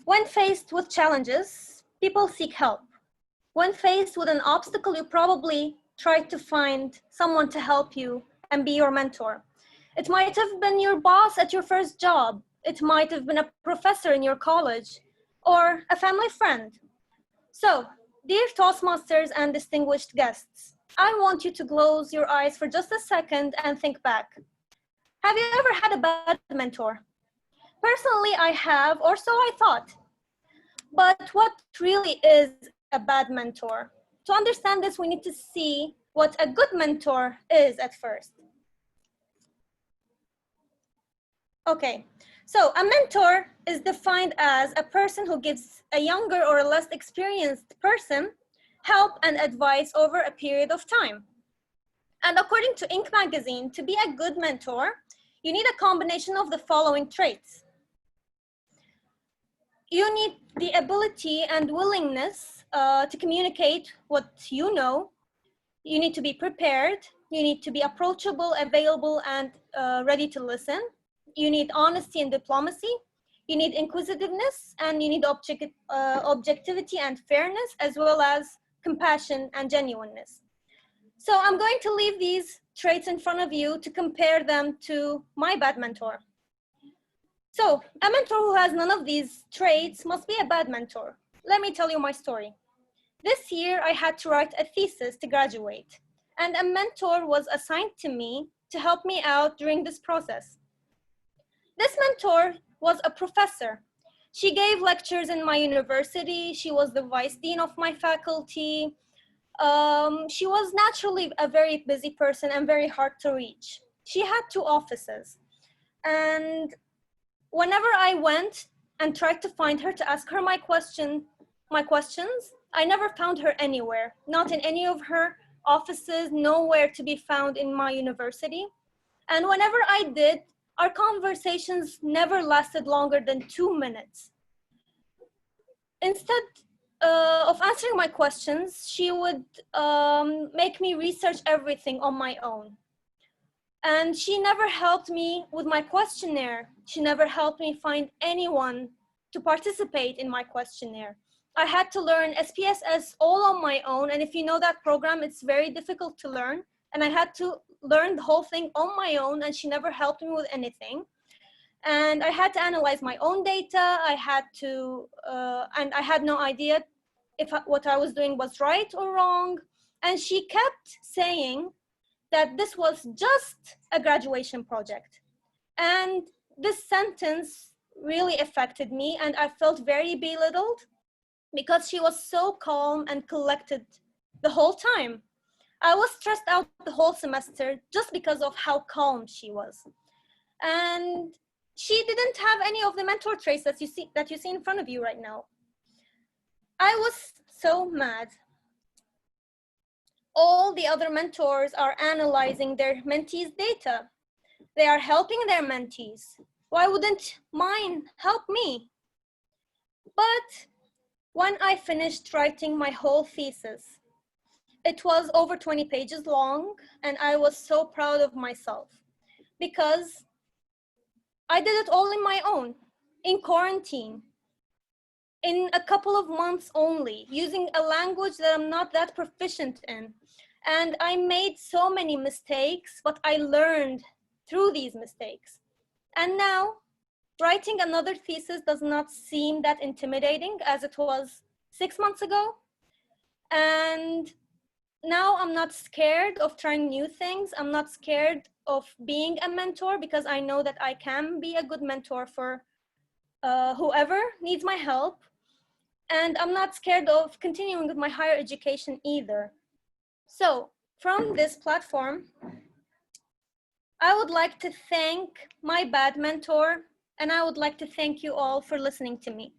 When faced with challenges, people seek help. When faced with an obstacle, you probably try to find someone to help you and be your mentor. It might have been your boss at your first job. It might have been a professor in your college or a family friend. So, dear Toastmasters and distinguished guests, I want you to close your eyes for just a second and think back. Have you ever had a bad mentor? Personally, I have, or so I thought. But what really is a bad mentor? To understand this, we need to see what a good mentor is at first. Okay, so a mentor is defined as a person who gives a younger or a less experienced person help and advice over a period of time. And according to Inc. magazine, to be a good mentor, you need a combination of the following traits. You need the ability and willingness to communicate what you know. You need to be prepared. You need to be approachable, available, and ready to listen. You need honesty and diplomacy. You need inquisitiveness, and you need objectivity and fairness, as well as compassion and genuineness. So I'm going to leave these traits in front of you to compare them to my bad mentor. So a mentor who has none of these traits must be a bad mentor. Let me tell you my story. This year, I had to write a thesis to graduate, and a mentor was assigned to me to help me out during this process. This mentor was a professor. She gave lectures in my university. She was the vice dean of my faculty. She was naturally a very busy person and very hard to reach. She had 2 offices. And whenever I went and tried to find her to ask her my questions, I never found her anywhere, not in any of her offices, nowhere to be found in my university. And whenever I did, our conversations never lasted longer than 2 minutes. Instead of answering my questions, she would make me research everything on my own. And she never helped me with my questionnaire. She never helped me find anyone to participate in my questionnaire. I had to learn SPSS all on my own. And if you know that program, it's very difficult to learn. And I had to learn the whole thing on my own, and she never helped me with anything. And I had to analyze my own data. I had to, and I had no idea if what I was doing was right or wrong. And she kept saying that this was just a graduation project. And this sentence really affected me, and I felt very belittled because she was so calm and collected the whole time. I was stressed out the whole semester just because of how calm she was. And she didn't have any of the mentor traits that you see in front of you right now. I was so mad. All the other mentors are analyzing their mentees' data. They are helping their mentees. Why wouldn't mine help me? But when I finished writing my whole thesis, it was over 20 pages long, and I was so proud of myself because I did it all in my own, in quarantine, in a couple of months only, using a language that I'm not that proficient in. And I made so many mistakes, but I learned through these mistakes. And now, writing another thesis does not seem that intimidating as it was 6 months ago. And now I'm not scared of trying new things. I'm not scared of being a mentor because I know that I can be a good mentor for whoever needs my help. And I'm not scared of continuing with my higher education either. So from this platform, I would like to thank my bad mentor, and I would like to thank you all for listening to me.